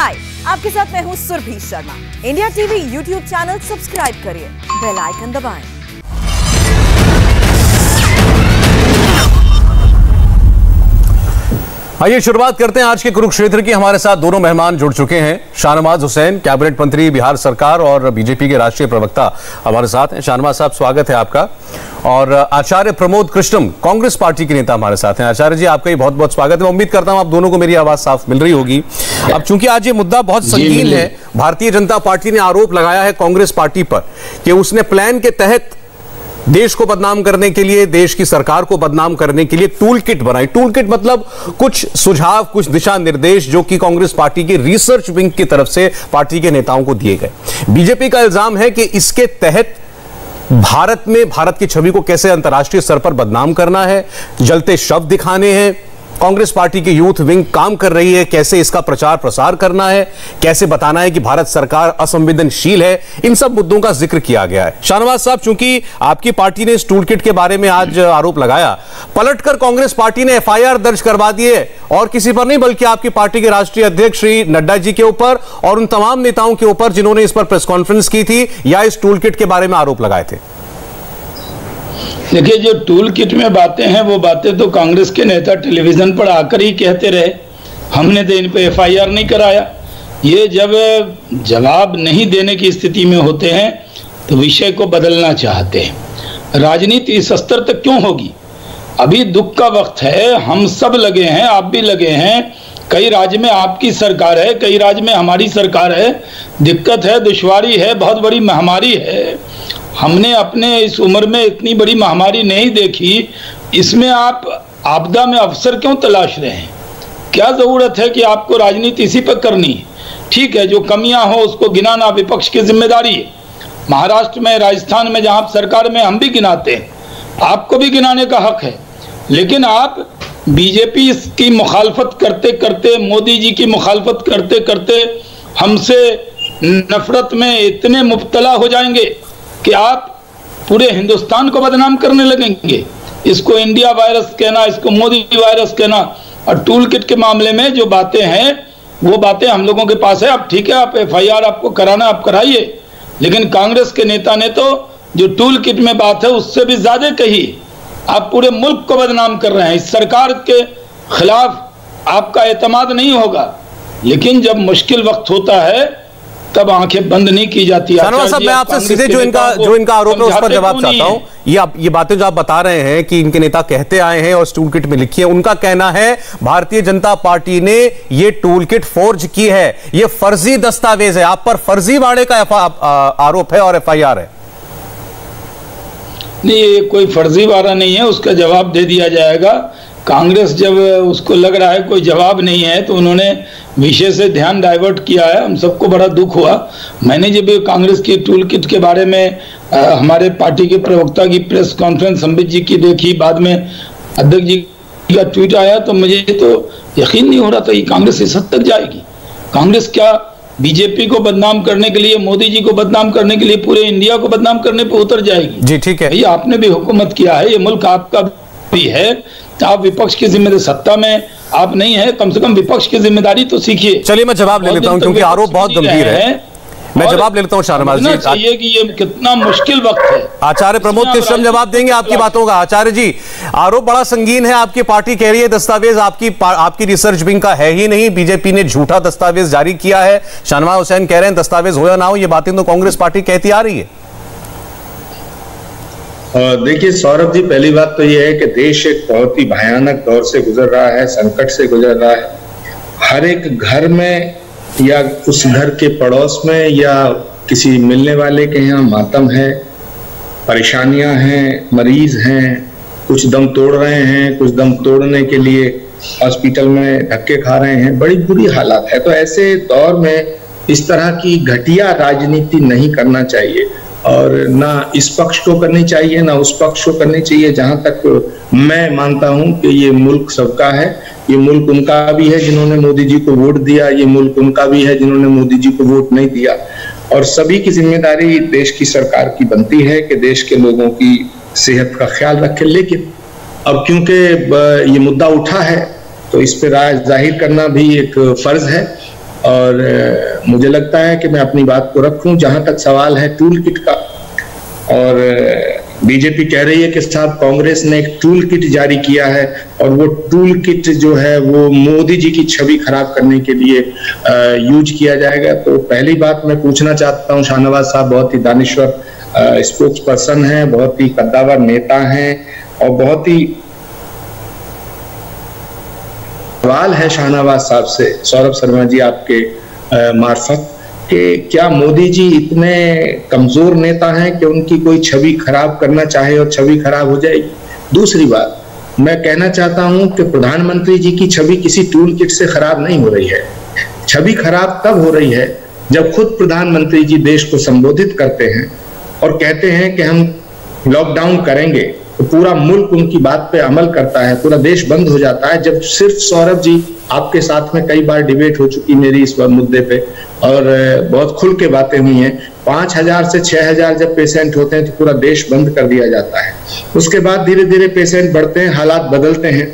हाय, आपके साथ मैं हूं Surabhi Sharma. India TV YouTube channel subscribe करिए, बेल आइकन दबाएं। आइए शुरुआत करते हैं आज के कुरुक्षेत्र की। हमारे साथ दोनों मेहमान जुड़ चुके हैं। शाहनवाज हुसैन, कैबिनेट मंत्री बिहार सरकार और बीजेपी के राष्ट्रीय प्रवक्ता हमारे साथ हैं। शाहनवाज साहब, स्वागत है आपका। और आचार्य प्रमोद कृष्णम, कांग्रेस पार्टी के नेता हमारे साथ हैं। आचार्य जी, आपका भी बहुत बहुत स्वागत है। मैं उम्मीद करता हूं आप दोनों को मेरी आवाज साफ मिल रही होगी। अब चूंकि आज ये मुद्दा बहुत संगीन है, भारतीय जनता पार्टी ने आरोप लगाया है कांग्रेस पार्टी पर कि उसने प्लान के तहत देश को बदनाम करने के लिए, देश की सरकार को बदनाम करने के लिए टूल किट बनाई। टूल किट मतलब कुछ सुझाव, कुछ दिशा निर्देश जो कि कांग्रेस पार्टी की रिसर्च विंग की तरफ से पार्टी के नेताओं को दिए गए। बीजेपी का इल्जाम है कि इसके तहत भारत में भारत की छवि को कैसे अंतर्राष्ट्रीय स्तर पर बदनाम करना है, जलते शव दिखाने हैं। कांग्रेस पार्टी की यूथ विंग काम कर रही है कैसे इसका प्रचार प्रसार करना है, कैसे बताना है कि भारत सरकार असंवेदनशील है। इन सब मुद्दों का जिक्र किया गया है। शाहनवाज साहब, चूंकि आपकी पार्टी ने इस टूल किट के बारे में आज आरोप लगाया, पलटकर कांग्रेस पार्टी ने एफआईआर दर्ज करवा दी है, और किसी पर नहीं बल्कि आपकी पार्टी के राष्ट्रीय अध्यक्ष श्री नड्डा जी के ऊपर और उन तमाम नेताओं के ऊपर जिन्होंने इस पर प्रेस कॉन्फ्रेंस की थी या इस टूल किट के बारे में आरोप लगाए थे। देखिए, जो टूल किट में बातें हैं वो बातें तो कांग्रेस के नेता टेलीविजन पर आकर ही कहते रहे। हमने तो इन पे एफआईआर नहीं कराया। ये जब जवाब नहीं देने की स्थिति में होते हैं तो विषय को बदलना चाहते हैं। राजनीति इस स्तर तक क्यों होगी? अभी दुख का वक्त है, हम सब लगे हैं, आप भी लगे हैं। कई राज्य में आपकी सरकार है, कई राज्य में हमारी सरकार है। दिक्कत है, दुश्वारी है, बहुत बड़ी महामारी है। हमने अपने इस उम्र में इतनी बड़ी महामारी नहीं देखी। इसमें आप आपदा में अवसर क्यों तलाश रहे हैं? क्या ज़रूरत है कि आपको राजनीति इसी पर करनी है? ठीक है, जो कमियां हो उसको गिनाना विपक्ष की जिम्मेदारी है। महाराष्ट्र में, राजस्थान में जहां आप सरकार में, हम भी गिनाते हैं, आपको भी गिनाने का हक है। लेकिन आप बीजेपी की मुखालफत करते करते, मोदी जी की मुखालफत करते करते हमसे नफरत में इतने मुब्तला हो जाएंगे कि आप पूरे हिंदुस्तान को बदनाम करने लगेंगे। इसको इंडिया वायरस कहना, इसको मोदी वायरस कहना। और टूल किट के मामले में जो बातें हैं वो बातें हम लोगों के पास है। अब ठीक है, आप एफआईआर आपको कराना आप कराइए, लेकिन कांग्रेस के नेता ने तो जो टूल किट में बात है उससे भी ज्यादा कही। आप पूरे मुल्क को बदनाम कर रहे हैं। इस सरकार के खिलाफ आपका एतमाद नहीं होगा, लेकिन जब मुश्किल वक्त होता है तब आंखें बंद नहीं की जाती। शाहनवाज साहब, मैं आपसे सीधे जो इनका आरोप है उस पर जवाब चाहता हूं। ये बातें जो आप बता रहे हैं कि इनके नेता कहते आए हैं और टूल किट में लिखी है, उनका कहना है भारतीय जनता पार्टी ने ये टूल किट फोर्ज की है, ये फर्जी दस्तावेज है। आप पर फर्जीवाड़े का आरोप है और एफआईआर है। नहीं, ये कोई फर्जीवाड़ा नहीं है, उसका जवाब दे दिया जाएगा। कांग्रेस जब उसको लग रहा है कोई जवाब नहीं है तो उन्होंने विषय से ध्यान डाइवर्ट किया है। हम सबको बड़ा दुख हुआ। मैंने जब कांग्रेस की टूल किट के बारे में हमारे पार्टी के प्रवक्ता की प्रेस कॉन्फ्रेंस संबित जी की देखी, बाद में अध्यक्ष जी का ट्वीट आया, तो मुझे तो यकीन नहीं हो रहा था कि कांग्रेस इस हद तक जाएगी। कांग्रेस क्या बीजेपी को बदनाम करने के लिए, मोदी जी को बदनाम करने के लिए, पूरे इंडिया को बदनाम करने पर उतर जाएगी? जी ठीक है, ये आपने भी हुकूमत किया है, ये मुल्क आपका भी है। आप विपक्ष की जिम्मेदारी, सत्ता में आप नहीं है, कम से कम विपक्ष की जिम्मेदारी तो सीखिए। चलिए मैं जवाब ले लेता हूं क्योंकि आरोप बहुत गंभीर है। मैं जवाब ले लेता हूं शाहनवाज जी। चाहिए कि ये कितना मुश्किल वक्त है। आचार्य प्रमोद कृष्णम जवाब देंगे आपकी बातों का। आचार्य जी, आरोप बड़ा संगीन है। आपकी पार्टी कह रही है दस्तावेज आपकी रिसर्च विंग का है ही नहीं, बीजेपी ने झूठा दस्तावेज जारी किया है। शाहनवाज हुसैन कह रहे हैं दस्तावेज हो या ना हो, ये बातें तो कांग्रेस पार्टी कहती आ रही है। देखिए सौरभ जी, पहली बात तो यह है कि देश एक बहुत ही भयानक दौर से गुजर रहा है, संकट से गुजर रहा है। हर एक घर में या उस घर के पड़ोस में या किसी मिलने वाले के यहाँ मातम है, परेशानियां हैं, मरीज हैं, कुछ दम तोड़ रहे हैं, कुछ दम तोड़ने के लिए हॉस्पिटल में धक्के खा रहे हैं। बड़ी बुरी हालत है। तो ऐसे दौर में इस तरह की घटिया राजनीति नहीं करना चाहिए, और ना इस पक्ष को करनी चाहिए ना उस पक्ष को करनी चाहिए। जहां तक मैं मानता हूं कि ये मुल्क सबका है, ये मुल्क उनका भी है जिन्होंने मोदी जी को वोट दिया, ये मुल्क उनका भी है जिन्होंने मोदी जी को वोट नहीं दिया, और सभी की जिम्मेदारी देश की सरकार की बनती है कि देश के लोगों की सेहत का ख्याल रखे। लेकिन अब क्योंकि ये मुद्दा उठा है तो इस पर राय जाहिर करना भी एक फर्ज है। और मुझे लगता है कि मैं अपनी बात को रखूं। जहां तक सवाल है टूल किट का, और बीजेपी कह रही है कि साहब कांग्रेस ने एक टूल किट जारी किया है और वो टूल किट जो है वो मोदी जी की छवि खराब करने के लिए यूज किया जाएगा। तो पहली बात मैं पूछना चाहता हूं, शाहनवाज साहब बहुत ही दानिश्वर स्पोक्स पर्सन हैं, बहुत ही कद्दावर नेता हैं और बहुत ही सवाल है शाहनवाज साहब से, सौरभ शर्मा जी आपके मार्फत, कि क्या मोदी जी इतने कमजोर नेता हैं कि उनकी कोई छवि खराब करना चाहे और छवि खराब हो जाएगी। दूसरी बात मैं कहना चाहता हूं कि प्रधानमंत्री जी की छवि किसी टूल किट से खराब नहीं हो रही है। छवि खराब तब हो रही है जब खुद प्रधानमंत्री जी देश को संबोधित करते हैं और कहते हैं कि हम लॉकडाउन करेंगे, तो पूरा मुल्क उनकी बात पे अमल करता है, पूरा देश बंद हो जाता है। जब सिर्फ सौरभ जी आपके साथ में कई बार डिबेट हो चुकी मेरी इस मुद्दे पे और बहुत खुल के बातें हुई हैं, 5,000 से 6,000 जब पेशेंट होते हैं तो पूरा देश बंद कर दिया जाता है। उसके बाद धीरे धीरे पेशेंट बढ़ते हैं, हालात बदलते हैं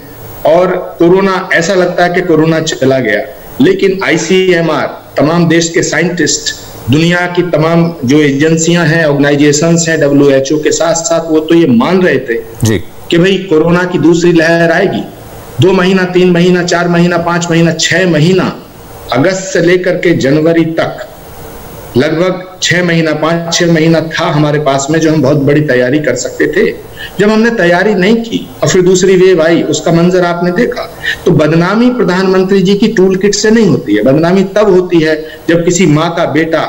और कोरोना, ऐसा लगता है कि कोरोना चला गया, लेकिन ICMR, तमाम देश के साइंटिस्ट, दुनिया की तमाम जो एजेंसियां हैं, ऑर्गेनाइजेशंस हैं, WHO के साथ साथ, वो तो ये मान रहे थे जी कि भाई कोरोना की दूसरी लहर आएगी। 2 महीना, 3 महीना, 4 महीना, 5 महीना, 6 महीना, अगस्त से लेकर के जनवरी तक लगभग 6 महीना, 5-6 महीना था हमारे पास में जो हम बहुत बड़ी तैयारी कर सकते थे। जब हमने तैयारी नहीं की और फिर दूसरी वेव आई, उसका मंजर आपने देखा। तो बदनामी प्रधानमंत्री जी की टूल किट से नहीं होती है। बदनामी तब होती है जब किसी माँ का बेटा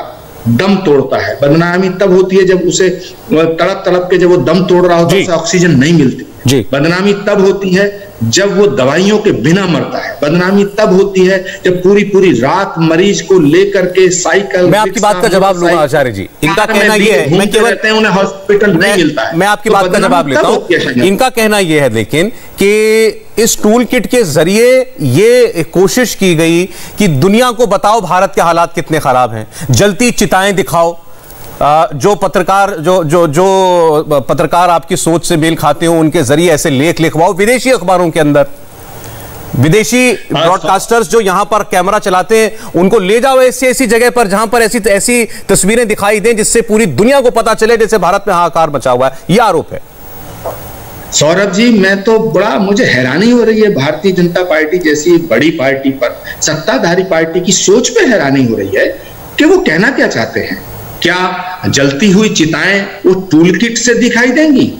दम तोड़ता है। बदनामी तब होती है जब उसे तड़प तड़प के जब वो दम तोड़ रहा होता है, उसे ऑक्सीजन नहीं मिलती। बदनामी तब होती है जब वो दवाइयों के बिना मरता है। बदनामी तब होती है जब पूरी पूरी रात मरीज को लेकर के साइकिल। मैं आपकी बात का जवाब लूंगा आचार्य जी। इनका कहना ये है, मैं केवल उन्हें हॉस्पिटल नहीं मिलता है। मैं आपकी बात का जवाब लेता हूं। इनका कहना ये है लेकिन कि इस टूल किट के जरिए ये कोशिश की गई कि दुनिया को बताओ भारत के हालात कितने खराब हैं, जलती चिताएं दिखाओ, जो पत्रकार आपकी सोच से मेल खाते हो उनके जरिए ऐसे लेख लिखवाओ विदेशी अखबारों के अंदर। विदेशी ब्रॉडकास्टर्स जो यहां पर कैमरा चलाते हैं उनको ले जाओ ऐसी जगह पर जहां पर ऐसी तस्वीरें दिखाई दें जिससे पूरी दुनिया को पता चले जैसे भारत में हाहाकार मचा हुआ है। यह आरोप है। सौरभ जी, मैं तो मुझे हैरानी हो रही है भारतीय जनता पार्टी जैसी बड़ी पार्टी पर, सत्ताधारी पार्टी की सोच पे हैरानी हो रही है कि वो कहना क्या चाहते हैं। क्या जलती हुई चिताएं वो टूल किट से दिखाई देंगी?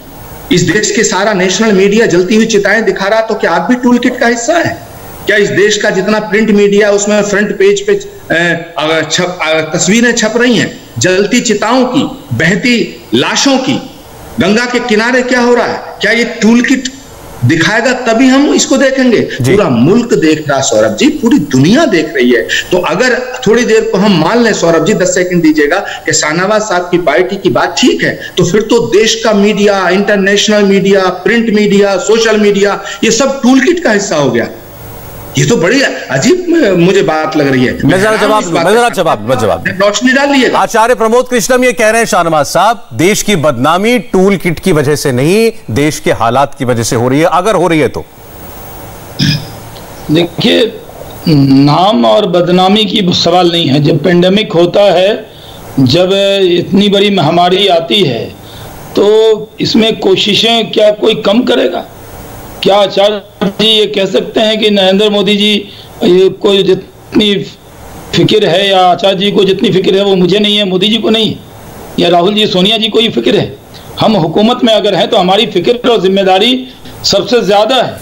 इस देश के सारा नेशनल मीडिया जलती हुई चिताएं दिखा रहा, तो क्या आप भी टूल किट का हिस्सा है? क्या इस देश का जितना प्रिंट मीडिया उसमें फ्रंट पेज पे तस्वीरें छप रही हैं जलती चिताओं की, बहती लाशों की? गंगा के किनारे क्या हो रहा है? क्या ये टूल किट दिखाएगा तभी हम इसको देखेंगे? पूरा मुल्क देख रहा सौरभ जी, पूरी दुनिया देख रही है। तो अगर थोड़ी देर को हम मान लें सौरभ जी, 10 सेकंड दीजिएगा, कि शाहनवाज साहब की पार्टी की बात ठीक है, तो फिर तो देश का media, international media, print media, social media, ये सब टूल किट का हिस्सा हो गया। ये तो बड़ी अजीब मुझे बात लग रही है। जवाब रोशनी डालिए। आचार्य प्रमोद कृष्णम ये कह रहे हैं शाहनवाज साहब, देश की बदनामी टूल किट की वजह से नहीं, देश के हालात की वजह से हो रही है। अगर हो रही है तो देखिए, नाम और बदनामी की सवाल नहीं है। जब पेंडेमिक होता है, जब इतनी बड़ी महामारी आती है, तो इसमें कोशिशें क्या कोई कम करेगा? क्या आचार्य जी ये कह सकते हैं कि नरेंद्र मोदी जी को जितनी फिक्र है या आचार्य जी को जितनी फिक्र है वो मुझे नहीं है, मोदी जी को नहीं है, या राहुल जी, सोनिया जी को ही फिक्र है? हम हुकूमत में अगर हैं तो हमारी फिक्र और जिम्मेदारी सबसे ज़्यादा है।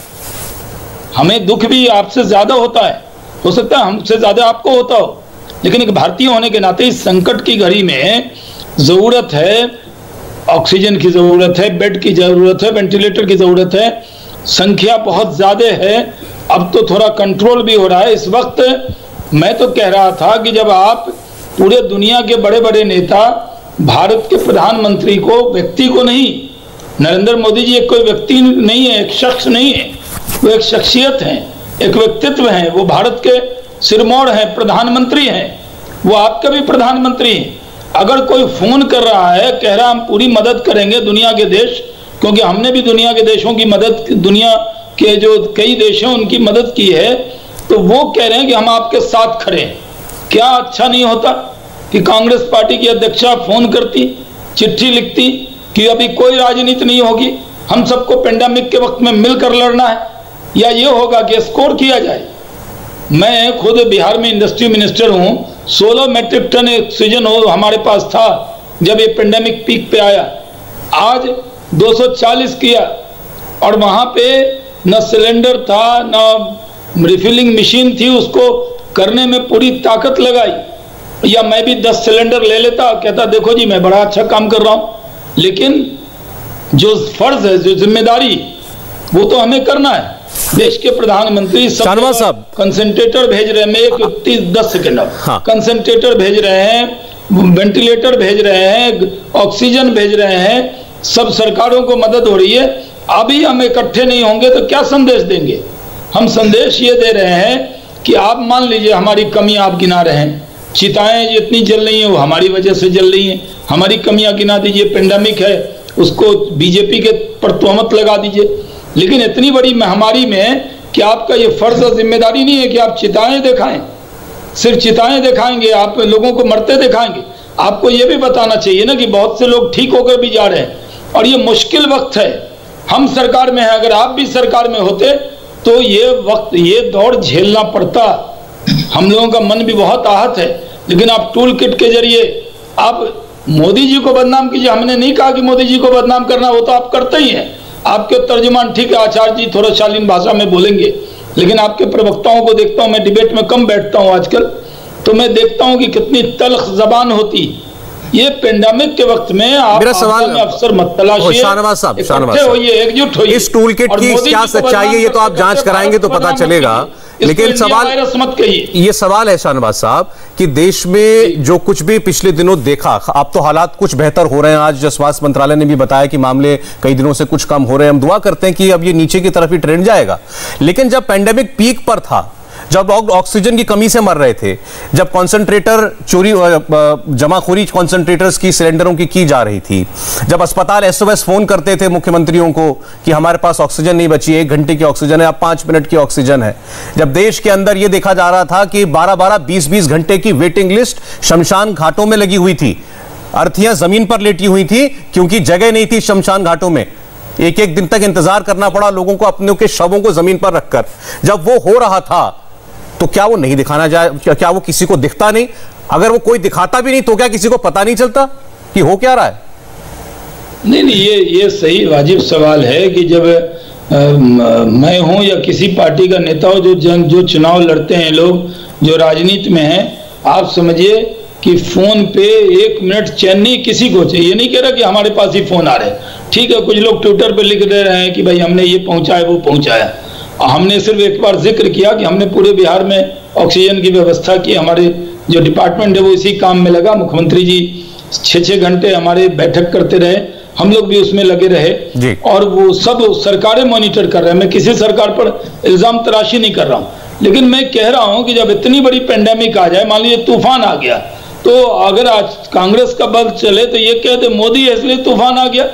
हमें दुख भी आपसे ज़्यादा होता है, हो सकता है हमसे ज़्यादा आपको होता हो, लेकिन एक भारतीय होने के नाते इस संकट की घड़ी में ज़रूरत है, ऑक्सीजन की ज़रूरत है, बेड की ज़रूरत है, वेंटिलेटर की ज़रूरत है। संख्या बहुत ज़्यादा है, अब तो थोड़ा कंट्रोल भी हो रहा है। इस वक्त मैं तो कह रहा था कि जब आप पूरे दुनिया के बड़े बड़े नेता भारत के प्रधानमंत्री को, व्यक्ति को नहीं, नरेंद्र मोदी जी एक कोई व्यक्ति नहीं है, एक शख्स नहीं है, वो एक शख्सियत हैं, एक व्यक्तित्व हैं, वो भारत के सिरमौर हैं, प्रधानमंत्री हैं, वो आपके भी प्रधानमंत्री हैं। अगर कोई फ़ोन कर रहा है, कह रहा हम पूरी मदद करेंगे दुनिया के देश, क्योंकि हमने भी दुनिया के देशों की मदद, दुनिया के जो कई देश हैं उनकी मदद की है, तो वो कह रहे हैं कि हम आपके साथ खड़े हैं। क्या अच्छा नहीं होता कि कांग्रेस पार्टी की अध्यक्षा फोन करती, चिट्ठी लिखती कि अभी कोई राजनीति नहीं होगी, हम सबको पेंडेमिक के वक्त में मिलकर लड़ना है, या ये होगा कि स्कोर किया जाए। मैं खुद बिहार में इंडस्ट्री मिनिस्टर हूँ। 16 मैट्रिक टन ऑक्सीजन हमारे पास था जब ये पेंडेमिक पीक पे आया, आज 240 किया, और वहाँ पे न सिलेंडर था न रिफिलिंग मशीन थी, उसको करने में पूरी ताकत लगाई। या मैं भी 10 सिलेंडर ले लेता, कहता देखो जी मैं बड़ा अच्छा काम कर रहा हूँ, लेकिन जो फर्ज है, जो जिम्मेदारी, वो तो हमें करना है। देश के प्रधानमंत्री शाहनवाज साहब कंसंट्रेटर भेज रहे हैं, मैं एक 10 सेकेंड कंसंट्रेटर भेज रहे हैं, वेंटिलेटर भेज रहे हैं, ऑक्सीजन भेज रहे हैं, सब सरकारों को मदद हो रही है। अभी हम इकट्ठे नहीं होंगे तो क्या संदेश देंगे? हम संदेश ये दे रहे हैं कि आप मान लीजिए हमारी कमी आप गिना रहे हैं, चिताएं जितनी जल रही हैं वो हमारी वजह से जल रही हैं, हमारी कमियां गिना दीजिए, पेंडेमिक है उसको बीजेपी के पर तोहमत लगा दीजिए, लेकिन इतनी बड़ी महामारी में कि आपका ये फर्ज और जिम्मेदारी नहीं है कि आप चिताएं दिखाएं, सिर्फ चिताएं दिखाएंगे, आप लोगों को मरते दिखाएंगे। आपको ये भी बताना चाहिए ना कि बहुत से लोग ठीक होकर भी जा रहे हैं और ये मुश्किल वक्त है। हम सरकार में हैं, अगर आप भी सरकार में होते तो ये वक्त, ये दौर झेलना पड़ता। हम लोगों का मन भी बहुत आहत है, लेकिन आप टूल किट के जरिए आप मोदी जी को बदनाम कीजिए। हमने नहीं कहा कि मोदी जी को बदनाम करना, वो तो आप करते ही हैं। आपके तर्जुमान ठीक है, आचार्य जी थोड़ा शालीन भाषा में बोलेंगे, लेकिन आपके प्रवक्ताओं को देखता हूं, मैं डिबेट में कम बैठता हूं आजकल, तो मैं देखता हूं कि कितनी तल्ख जबान होती। ये पेंडेमिक के वक्त में आप मेरा सवाल अफसर मत तलाशिए, शाहनवाज साहब, एकजुट होइए। इस टूल किट की क्या सच्चाई है ये तो आप जांच कराएंगे तो पता चलेगा, लेकिन सवाल मत कहिए। ये सवाल है शाहनवाज साहब कि देश में जो कुछ भी पिछले दिनों देखा, अब तो हालात कुछ बेहतर हो रहे हैं। आज स्वास्थ्य मंत्रालय ने भी बताया कि मामले कई दिनों से कुछ कम हो रहे हैं। हम दुआ करते हैं कि अब ये नीचे की तरफ ही ट्रेंड जाएगा। लेकिन जब पेंडेमिक पीक पर था, जब ऑक्सीजन की कमी से मर रहे थे, जब कॉन्सेंट्रेटर चोरी, जमाखोरी कॉन्सेंट्रेटर्स की, सिलेंडरों की जा रही थी, जब अस्पताल SOS फोन करते थे मुख्यमंत्रियों को कि हमारे पास ऑक्सीजन नहीं बची, 1 घंटे की ऑक्सीजन है, अब 5 मिनट की ऑक्सीजन है, जब देश के अंदर यह देखा जा रहा था कि 12-12, 20-20 घंटे की वेटिंग लिस्ट शमशान घाटों में लगी हुई थी, अर्थियां जमीन पर लेटी हुई थी क्योंकि जगह नहीं थी शमशान घाटों में, एक दिन तक इंतजार करना पड़ा लोगों को अपनों के शवों को जमीन पर रखकर। जब वो हो रहा था तो क्या वो नहीं दिखाना जाए? क्या वो किसी को दिखता नहीं? अगर वो कोई दिखाता भी नहीं तो क्या किसी को पता नहीं चलता कि हो क्या रहा है? नहीं, ये सही वाजिब सवाल है कि जब मैं हूं या किसी पार्टी का नेता हो, जो चुनाव लड़ते हैं लोग, जो राजनीति में हैं, आप समझिए कि फोन पे 1 मिनट चैन नहीं किसी को चाहिए। ये नहीं कह रहा कि हमारे पास ही फोन आ रहे हैं। ठीक है, कुछ लोग ट्विटर पे लिख दे रहे हैं कि भाई हमने ये पहुंचाया वो पहुंचाया। हमने सिर्फ एक बार जिक्र किया कि हमने पूरे बिहार में ऑक्सीजन की व्यवस्था की, हमारे जो डिपार्टमेंट है वो इसी काम में लगा। मुख्यमंत्री जी 6-6 घंटे हमारे बैठक करते रहे, हम लोग भी उसमें लगे रहे, और वो सब सरकारें मॉनिटर कर रहे हैं। मैं किसी सरकार पर इल्जाम तराशी नहीं कर रहा हूँ, लेकिन मैं कह रहा हूँ कि जब इतनी बड़ी पेंडेमिक आ जाए, मान लीजिए तूफान आ गया, तो अगर आज कांग्रेस का बल चले तो ये कहते मोदी है इसलिए तूफान आ गया,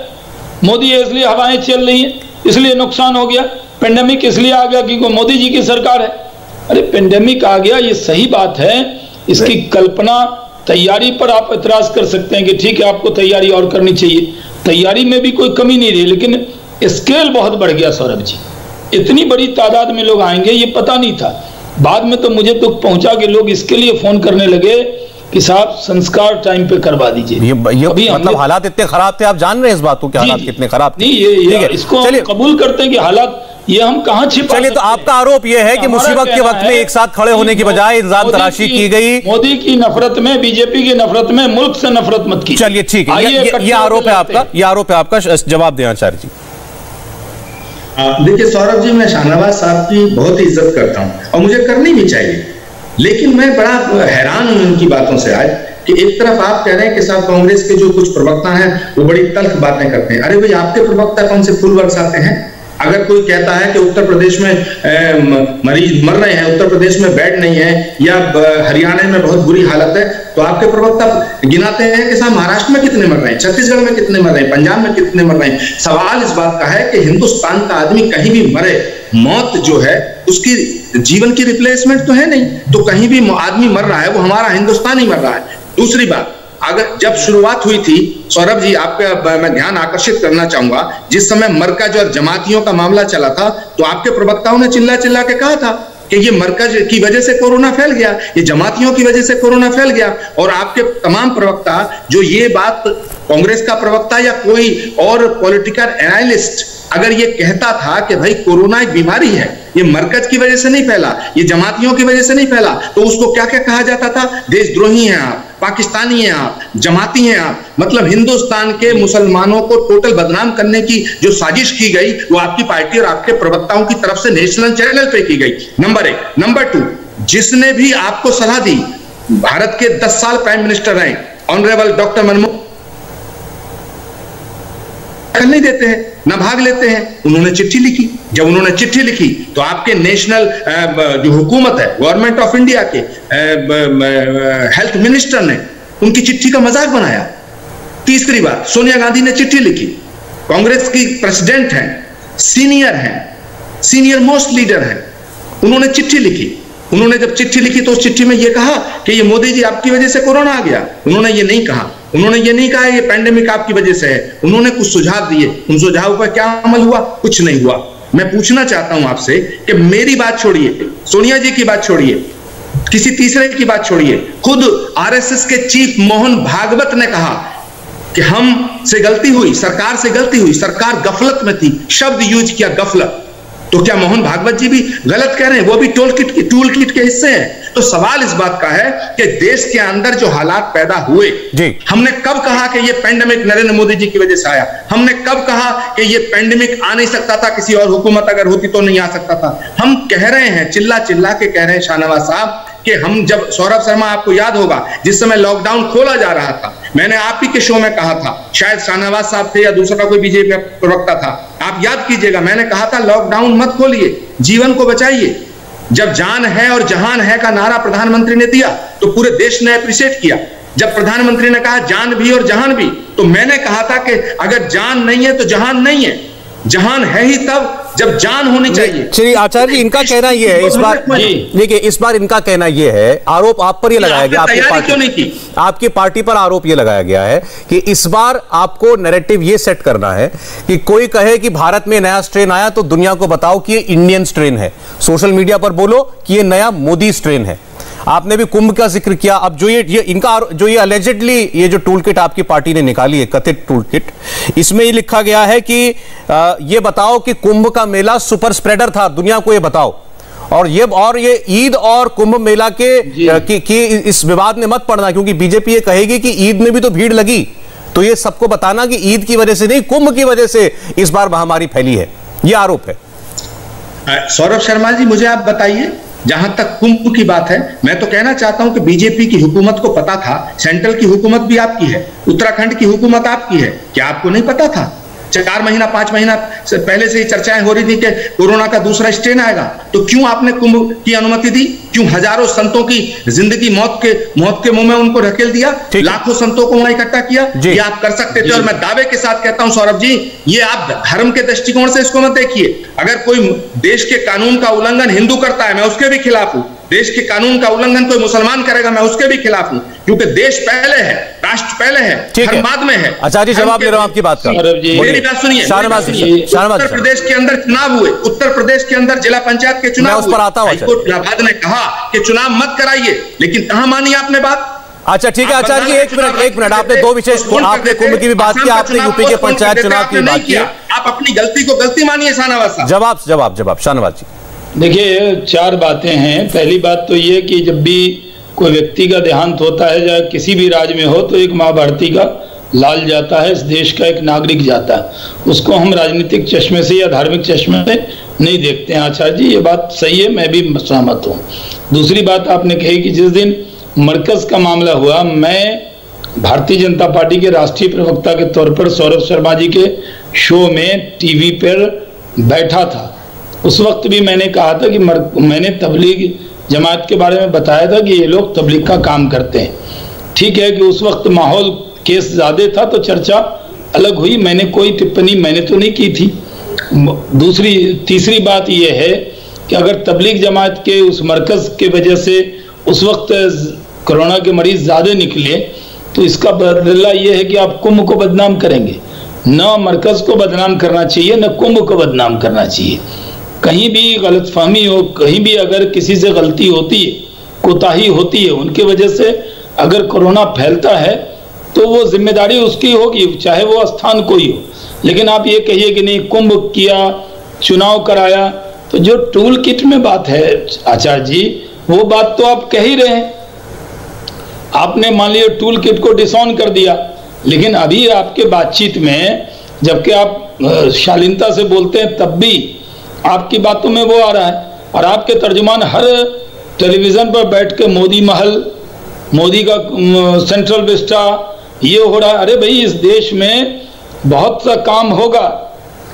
मोदी है इसलिए हवाएं चल रही हैं, इसलिए नुकसान हो गया, पेंडेमिक इसलिए आ गया क्योंकि मोदी जी की सरकार है। अरे पेंडेमिक आ गया, ये सही बात है, इसकी कल्पना, तैयारी पर आप एतराज कर सकते हैं कि ठीक है आपको तैयारी और करनी चाहिए, तैयारी में भी कोई कमी नहीं रही, लेकिन स्केल बहुत बढ़ गया सौरभ जी। इतनी बड़ी तादाद में लोग आएंगे ये पता नहीं था। बाद में तो मुझे दुख पहुंचा कि लोग इसके लिए फोन करने लगे कि साहब संस्कार टाइम पे करवा दीजिए। ये मतलब हालात इतने खराब थे, आप जान रहे हैं इस बात को कि हालात कितने खराब थे? नहीं, ये इसको हम कबूल करते हैं कि हालात, ये हम कहां छिपा। चलिए, तो आपका आरोप यह है कि मुसीबत के वक्त में एक साथ खड़े होने की बजाय इल्जाम तराशी की गई। मोदी की नफरत में, बीजेपी की नफरत में, मुल्क से नफरत मत की। चलिए ठीक है, ये आरोप है आपका, ये आरोप है आपका, जवाब दें आचार्य जी। देखिए सौरभ जी, मैं शाहनवाज साहब की बहुत इज्जत करता हूं और मुझे करनी भी चाहिए, लेकिन मैं बड़ा हैरान हूं इनकी बातों से आज कि एक तरफ आप कह रहे हैं कि साहब कांग्रेस के जो कुछ प्रवक्ता हैं वो बड़ी तल्ख बातें करते हैं। अरे भाई, आपके प्रवक्ता कौन से फूल बरसाते हैं? अगर कोई कहता है कि उत्तर प्रदेश में मरीज मर रहे हैं, उत्तर प्रदेश में बेड नहीं है, या हरियाणा में बहुत बुरी हालत है, तो आपके प्रवक्ता गिनाते हैं कि साहब महाराष्ट्र में कितने मर रहे हैं, छत्तीसगढ़ में कितने मर रहे हैं, पंजाब में कितने मर रहे हैं। सवाल इस बात का है कि हिंदुस्तान का आदमी कहीं भी मरे मौत जो है उसकी जीवन की रिप्लेसमेंट तो है नहीं, तो कहीं भी आदमी मर रहा है वो हमारा हिंदुस्तान ही मर रहा है। दूसरी बात, अगर जब शुरुआत हुई थी, सौरभ जी आपका मैं ध्यान आकर्षित करना चाहूंगा, जिस समय मरकज और जमातियों का मामला चला था तो आपके प्रवक्ताओं ने चिल्ला चिल्ला के कहा था कि ये मरकज की वजह से कोरोना फैल गया, ये जमातियों की वजह से कोरोना फैल गया। और आपके तमाम प्रवक्ता जो ये बात, कांग्रेस का प्रवक्ता या कोई और पॉलिटिकल एनालिस्ट अगर ये कहता था कि भाई कोरोना एक बीमारी है, ये मरकज की वजह से नहीं फैला, ये जमातियों की वजह से नहीं फैला, तो उसको क्या क्या कहा जाता था? देशद्रोही हैं आप, पाकिस्तानी हैं आप, जमाती हैं आप। मतलब हिंदुस्तान के मुसलमानों को टोटल बदनाम करने की जो साजिश की गई वो आपकी पार्टी और आपके प्रवक्ताओं की तरफ से नेशनल चैनल पे की गई, नंबर 1। नंबर 2, जिसने भी आपको सलाह दी, भारत के 10 साल प्राइम मिनिस्टर रहे ऑनरेबल डॉक्टर मनमोहन नहीं देते हैं, ना भाग लेते हैं। उन्होंने चिट्ठी लिखी, जब उन्होंने चिट्ठी लिखी तो आपके नेशनल जो हुकूमत है, गवर्नमेंट ऑफ इंडिया के हेल्थ मिनिस्टर ने उनकी चिट्ठी का मजाक बनाया। तीसरी बात, सोनिया गांधी ने चिट्ठी लिखी, कांग्रेस की प्रेसिडेंट हैं, सीनियर मोस्ट लीडर हैं, उन्होंने चिट्ठी लिखी। उन्होंने जब चिट्ठी लिखी तो उस चिट्ठी में यह कहा कि ये मोदी जी आपकी वजह से कोरोना आ गया। उन्होंने ये नहीं कहा, उन्होंने ये नहीं कहा ये पैंडेमिक आपकी वजह से है। उन्होंने कुछ सुझाव दिए, उन सुझावों पर क्या अमल हुआ? कुछ नहीं हुआ। मैं पूछना चाहता हूं आपसे कि मेरी बात छोड़िए, सोनिया जी की बात छोड़िए, किसी तीसरे की बात छोड़िए, खुद आरएसएस के चीफ मोहन भागवत ने कहा कि हम से गलती हुई, सरकार से गलती हुई, सरकार गफलत में थी, शब्द यूज किया गफलत। तो क्या मोहन भागवत जी भी गलत कह रहे हैं? वो भी टूल किट के हिस्से हैं। तो सवाल इस बात का है कि देश के अंदर जो हालात पैदा हुए, हमने कब कहा कि ये पैंडेमिक नरेंद्र मोदी जी की वजह से आया? हमने कब कहा कि ये पैंडेमिक आ नहीं सकता था, किसी और हुकूमत अगर होती तो नहीं आ सकता था? हम कह रहे हैं, चिल्ला चिल्ला के कह रहे हैं शाहनवाज साहब कि हम जब, सौरभ शर्मा आपको याद होगा, जिस समय लॉकडाउन खोला जा रहा था, मैंने आप ही के शो में कहा था, शायद शाहनवाज साहब थे या दूसरा कोई बीजेपी प्रवक्ता था, आप याद कीजिएगा, मैंने कहा था लॉकडाउन मत खोलिए, जीवन को बचाइए। जब जान है और जहान है का नारा प्रधानमंत्री ने दिया तो पूरे देश ने अप्रिशिएट किया। जब प्रधानमंत्री ने कहा जान भी और जहान भी, तो मैंने कहा था कि अगर जान नहीं है तो जहान नहीं है, जहान है ही तब जब जान होनी चाहिए। चलिए आचार्य जी, इनका कहना यह है, इस बार देखिए, इस बार इनका कहना यह है, आरोप आप पर यह लगाया गया, आपकी पार्टी पर आरोप यह लगाया गया है कि इस बार आपको नैरेटिव यह सेट करना है कि कोई कहे कि भारत में नया स्ट्रेन आया तो दुनिया को बताओ कि ये इंडियन स्ट्रेन है, सोशल मीडिया पर बोलो कि ये नया मोदी स्ट्रेन है। आपने भी कुंभ का जिक्र किया। अब जो ये इनका जो ये अलेजेडली ये जो टूल किट आपकी पार्टी ने निकाली है, कथित टूल किट, इसमें ये लिखा गया है कि ये बताओ कि कुंभ का मेला सुपर स्प्रेडर था, दुनिया को ये बताओ। और ये ईद और कुंभ मेला के इस विवाद में मत पड़ना, क्योंकि बीजेपी ये कहेगी कि ईद में भी तो भीड़ लगी, तो ये सबको बताना कि ईद की वजह से नहीं, कुंभ की वजह से इस बार महामारी फैली है, ये आरोप है। सौरभ शर्मा जी, मुझे आप बताइए, जहां तक कुंभ की बात है, मैं तो कहना चाहता हूं कि बीजेपी की हुकूमत को पता था, सेंट्रल की हुकूमत भी आपकी है, उत्तराखंड की हुकूमत आपकी है, क्या आपको नहीं पता था? 4 महीना 5 महीना से पहले से ही चर्चाएं हो रही थी कि कोरोना का दूसरा स्ट्रेन आएगा, तो क्यों आपने कुंभ की अनुमति दी? क्यों हजारों संतों की जिंदगी मौत के मुंह में उनको ढकेल दिया? लाखों संतों को वहां इकट्ठा किया? ये आप कर सकते थे। और मैं दावे के साथ कहता हूं सौरभ जी, ये आप धर्म के दृष्टिकोण से इसको मत देखिए। अगर कोई देश के कानून का उल्लंघन हिंदू करता है, मैं उसके भी खिलाफ हूं। देश के कानून का उल्लंघन कोई मुसलमान करेगा, मैं उसके भी खिलाफ हूं, क्योंकि देश पहले है, राष्ट्र पहले है, धर्म बाद में है। आचार्य जी, जवाब ले रहा हूं आपकी बात का। मेरी बात सुनिए। उत्तर प्रदेश के अंदर चुनाव हुए, उत्तर प्रदेश के अंदर जिला पंचायत के चुनाव हुए, हाईकोर्ट इलाहाबाद ने कहा कि चुनाव मत कराइए, लेकिन कहां मानी आपने बात? अच्छा ठीक है आचार्य जी, एक मिनट, आपने दो विषय, आपने कुंभ की भी बात की, आपने यूपी के पंचायत चुनाव की बात की, आप अपनी गलती को गलती मानिए। शाहनवाज साहब, जवाब शाहनवाज जी। देखिए, 4 बातें हैं। पहली बात तो ये कि जब भी कोई व्यक्ति का देहांत होता है, या किसी भी राज्य में हो, तो एक माँ भारती का लाल जाता है, इस देश का एक नागरिक जाता है, उसको हम राजनीतिक चश्मे से या धार्मिक चश्मे से नहीं देखते हैं। आचार्य जी, ये बात सही है, मैं भी सहमत हूँ। दूसरी बात आपने कही कि जिस दिन मरकज का मामला हुआ, मैं भारतीय जनता पार्टी के राष्ट्रीय प्रवक्ता के तौर पर सौरभ शर्मा जी के शो में टीवी पर बैठा था। उस वक्त भी मैंने कहा था कि मैंने तबलीग जमात के बारे में बताया था कि ये लोग तबलीग का काम करते हैं। ठीक है कि उस वक्त माहौल केस ज़्यादा था तो चर्चा अलग हुई, मैंने कोई टिप्पणी मैंने तो नहीं की थी। तीसरी बात यह है कि अगर तबलीग जमात के उस मरकज के वजह से उस वक्त कोरोना के मरीज ज़्यादा निकले, तो इसका बदला यह है कि आप कुंभ को बदनाम करेंगे। न मरकज को बदनाम करना चाहिए, न कुंभ को बदनाम करना चाहिए। कहीं भी गलतफहमी हो, कहीं भी अगर किसी से गलती होती है, कोताही होती है, उनके वजह से अगर कोरोना फैलता है तो वो जिम्मेदारी उसकी होगी, चाहे वो स्थान कोई हो। लेकिन आप ये कहिए कि नहीं कुंभ किया, चुनाव कराया, तो जो टूल किट में बात है आचार्य जी, वो बात तो आप कह ही रहे हैं। आपने मान लिया टूल किट को डिसऑन कर दिया, लेकिन अभी आपके बातचीत में जबकि आप शालीनता से बोलते हैं, तब भी आपकी बातों में वो आ रहा है। और आपके तर्जुमान हर टेलीविजन पर बैठ के मोदी महल, मोदी का सेंट्रल विस्टा, ये हो रहा है। अरे भाई, इस देश में बहुत सा काम होगा,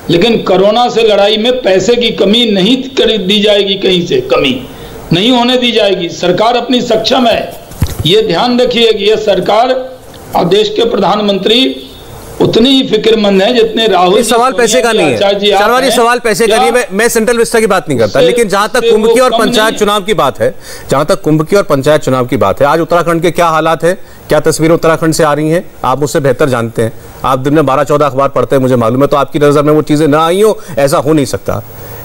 लेकिन कोरोना से लड़ाई में पैसे की कमी नहीं कर दी जाएगी, कहीं से कमी नहीं होने दी जाएगी। सरकार अपनी सक्षम है, ये ध्यान रखिए कि ये सरकार और देश के प्रधानमंत्री उतनी ही फिक्रमंद है जितने राहुल। सवाल पैसे का नहीं है शर्मा जी, सवाल पैसे का नहीं है। मैं सेंट्रल विस्टा की बात नहीं करता, लेकिन जहां तक कुंभ की और पंचायत चुनाव की बात है, जहां तक कुंभ की और पंचायत चुनाव की बात है, आज उत्तराखंड के क्या हालात है, क्या तस्वीरें उत्तराखंड से आ रही हैं, आप मुझसे बेहतर जानते हैं। आप दिन में 12-14 अखबार पढ़ते हैं, मुझे मालूम है, तो आपकी नजर में वो चीजें ना आई हो, ऐसा हो नहीं सकता।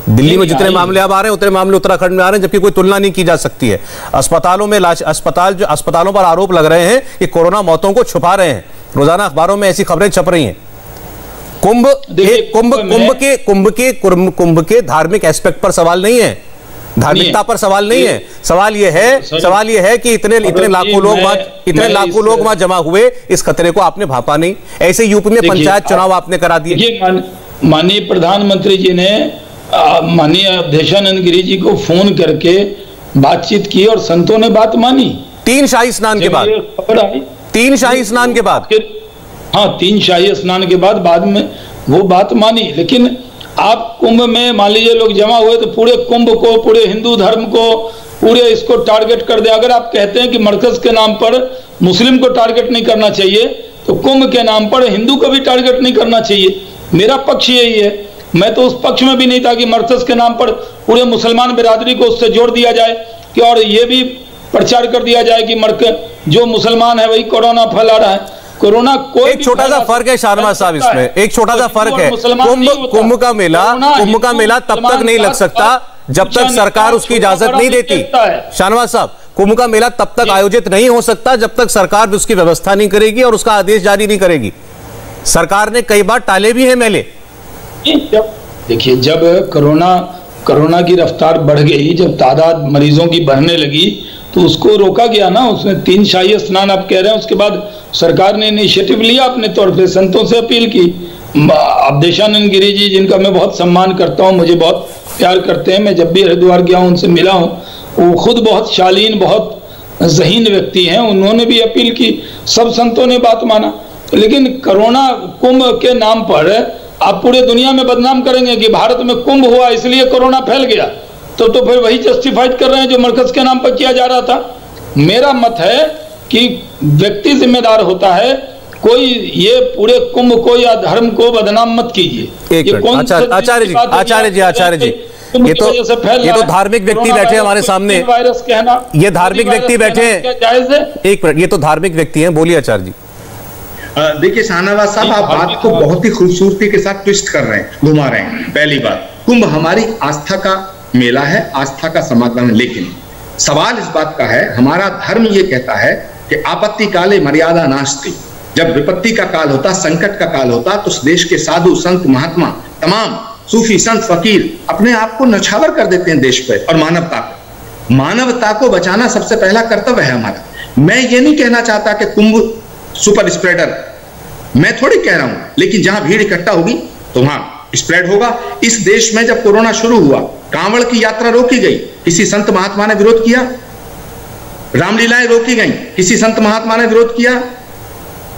दिल्ली में जितने मामले अब आ रहे हैं उतने मामले उत्तराखंड में आ रहे हैं, जबकि कोई तुलना नहीं की जा सकती है। अस्पतालों में अस्पतालों पर आरोप लग रहे हैं कि कोरोना मौतों को छुपा रहे हैं। रोजाना अखबारों में ऐसी खबरें छप रही हैं। कुंभ के धार्मिक एस्पेक्ट पर सवाल नहीं है, धार्मिकता पर सवाल नहीं है। सवाल यह है कि इतने लाखों लोग वहां जमा हुए, इस खतरे को आपने भापा नहीं। ऐसे यूपी में पंचायत चुनाव आपने करा दिए। माननीय प्रधानमंत्री जी ने माननीय अवधेशानंद गिरी जी को फोन करके बातचीत की और संतों ने बात मानी। 3 शाही स्नान के बाद, 3 शाही स्नान के बाद, हाँ 3 शाही स्नान के बाद में वो बात मानी। लेकिन आप कुंभ में मान लीजिए लोग जमा हुए, तो पूरे कुंभ को, पूरे हिंदू धर्म को, पूरे इसको टारगेट कर दे। अगर आप कहते हैं कि मरकज के नाम पर मुस्लिम को टारगेट नहीं करना चाहिए, तो कुंभ के नाम पर हिंदू को भी टारगेट नहीं करना चाहिए। मेरा पक्ष यही है। मैं तो उस पक्ष में भी नहीं था कि मरकज के नाम पर पूरे मुसलमान बिरादरी को उससे जोड़ दिया जाए कि और ये भी प्रचार कर दिया जाए कि मरकज जो मुसलमान है वही कोरोना फैला रहा है। कोरोना कोई एक छोटा सा फर्क है शाहनवाज साहब, इसमें एक छोटा सा फर्क है। कुंभ का मेला तब तक नहीं लग सकता जब तक सरकार उसकी इजाजत नहीं देती। शाहनवाज साहब, कुंभ का मेला तब तक आयोजित नहीं हो सकता जब तक सरकार उसकी व्यवस्था नहीं करेगी और उसका आदेश जारी नहीं करेगी। सरकार ने कई बार टाले भी हैं मेले। देखिए, जब कोरोना की रफ्तार बढ़ गई, जब तादाद मरीजों की बढ़ने लगी, तो उसको रोका गया ना। उसमें 3 शाही स्नान आप कह रहे हैं, उसके बाद सरकार ने इनिशिएटिव लिया अपने तौर पे, संतों से अपील की। अवधेशानंद गिरी जी, जिनका मैं बहुत सम्मान करता हूँ, मुझे बहुत प्यार करते हैं, मैं जब भी हरिद्वार गया हूँ उनसे मिला हूँ, वो खुद बहुत शालीन, बहुत ज़हीन व्यक्ति हैं, उन्होंने भी अपील की, सब संतों ने बात माना। लेकिन कोरोना कुंभ के नाम पर आप पूरे दुनिया में बदनाम करेंगे कि भारत में कुंभ हुआ इसलिए कोरोना फैल गया, तो फिर वही जस्टिफाइड कर रहे हैं जो मरकज के नाम पर किया जा रहा था। मेरा मत है कि व्यक्ति जिम्मेदार होता है, कोई ये पूरे कुंभ को या धर्म को बदनाम मत कीजिए। आचार्य जी, ये तो धार्मिक व्यक्ति बैठे हमारे सामने, वायरस कहना, ये धार्मिक व्यक्ति बैठे हैं, एक मिनट, ये तो धार्मिक व्यक्ति हैं, बोलिए आचार्य जी। देखिए शाहनवाज साहब, आप बात को बहुत ही खूबसूरती के साथ ट्विस्ट कर रहे हैं, घुमा रहे हैं। पहली बात, कुंभ हमारी आस्था का मेला है, आस्था का समागम है, लेकिन सवाल इस बात का है, हमारा धर्म ये कहता है कि आपत्ति काले मर्यादा नास्ति। जब विपत्ति का काल होता, संकट का काल होता, तो उस देश के साधु संत महात्मा, तमाम सूफी संत फकीर अपने आप को नछावर कर देते हैं देश पर और मानवता को बचाना सबसे पहला कर्तव्य है हमारा। मैं ये नहीं कहना चाहता कि कुंभ सुपर स्प्रेडर, मैं थोड़ी कह रहा हूं, लेकिन जहां भीड़ इकट्ठा होगी तो वहां स्प्रेड होगा। इस देश में जब कोरोना शुरू हुआ, कांवड़ की यात्रा रोकी गई, किसी संत महात्मा ने विरोध किया? रामलीलाएं रोकी गई, किसी संत महात्मा ने विरोध किया?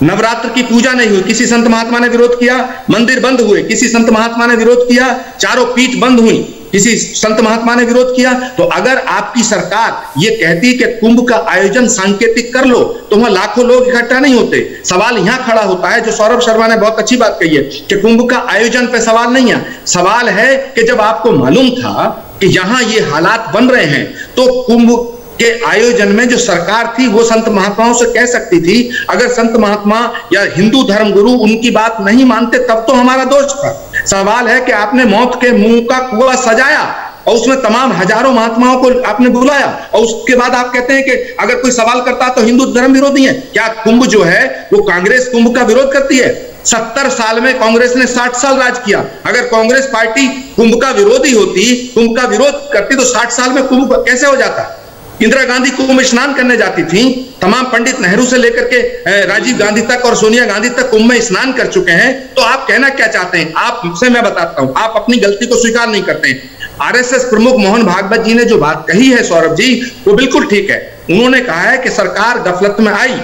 नवरात्र की पूजा नहीं हुई, किसी संत महात्मा ने विरोध किया? मंदिर बंद हुए, किसी संत महात्मा ने विरोध किया? चारों पीठ बंद हुई, किसी संत महात्मा ने विरोध किया? तो अगर आपकी सरकार ये कहती कि कुंभ का आयोजन सांकेतिक कर लो तो वहां लाखों लोग इकट्ठा नहीं होते। सवाल यहां खड़ा होता है, जो सौरभ शर्मा ने बहुत अच्छी बात कही है कि कुंभ का आयोजन पे सवाल नहीं है। सवाल है कि जब आपको मालूम था कि यहां ये हालात बन रहे हैं तो कुंभ के आयोजन में जो सरकार थी वो संत महात्माओं से कह सकती थी। अगर संत महात्मा या हिंदू धर्मगुरु उनकी बात नहीं मानते तब तो हमारा दोष था। सवाल है कि आपने मौत के मुंह का कुआं सजाया और उसमें तमाम हजारों महात्माओं को आपने बुलाया और उसके बाद आप कहते हैं कि अगर कोई सवाल करता तो हिंदू धर्म विरोधी है। क्या कुंभ जो है वो कांग्रेस कुंभ का विरोध करती है? 70 साल में कांग्रेस ने 60 साल राज किया। अगर कांग्रेस पार्टी कुंभ का विरोधी होती, कुंभ का विरोध करती तो 60 साल में कुंभ कैसे हो जाता? इंदिरा गांधी कुंभ स्नान करने जाती थी, तमाम पंडित नेहरू से लेकर के राजीव गांधी तक और सोनिया गांधी तक कुंभ में स्नान कर चुके हैं। तो आप कहना क्या चाहते हैं? आपसे मैं बताता हूं, आप अपनी गलती को स्वीकार नहीं करते हैं। आरएसएस प्रमुख मोहन भागवत जी ने जो बात कही है सौरभ जी, वो बिल्कुल ठीक है। उन्होंने कहा है कि सरकार गफलत में आई,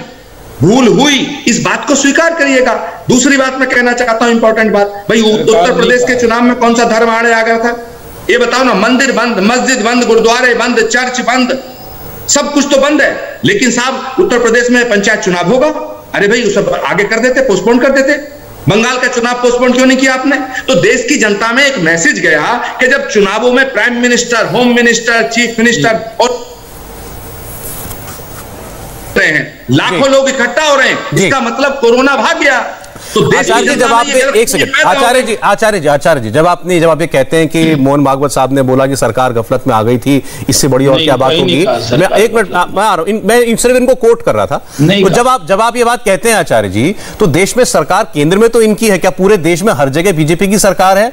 भूल हुई, इस बात को स्वीकार करिएगा। दूसरी बात मैं कहना चाहता हूं, इंपॉर्टेंट बात, भाई उत्तर प्रदेश के चुनाव में कौन सा धर्म आड़े आ गया था? ये बताओ ना। मंदिर बंद, मस्जिद बंद, गुरुद्वारे बंद, चर्च बंद, सब कुछ तो बंद है। लेकिन साहब उत्तर प्रदेश में पंचायत चुनाव होगा, अरे भाई सब आगे कर देते, पोस्टपोन कर देते। बंगाल का चुनाव पोस्टपोन क्यों नहीं किया आपने? तो देश की जनता में एक मैसेज गया कि जब चुनावों में prime minister, home minister, chief minister और रहे हैं, लाखों लोग इकट्ठा हो रहे हैं, इसका मतलब कोरोना भाग गया। तो आचार्य जी, जब आपने एक सेकंड, आचार्य जी, जब आप ये कहते हैं कि मोहन भागवत साहब ने बोला कि सरकार गफलत में आ गई थी, इससे बड़ी और क्या बात होगी? मैं एक मिनट, मैं आ रहा हूं, मैं सिर्फ इनको कोट कर रहा था। तो जब आप ये बात कहते हैं आचार्य जी, तो देश में सरकार केंद्र में तो इनकी है क्या? पूरे देश में हर जगह बीजेपी की सरकार है।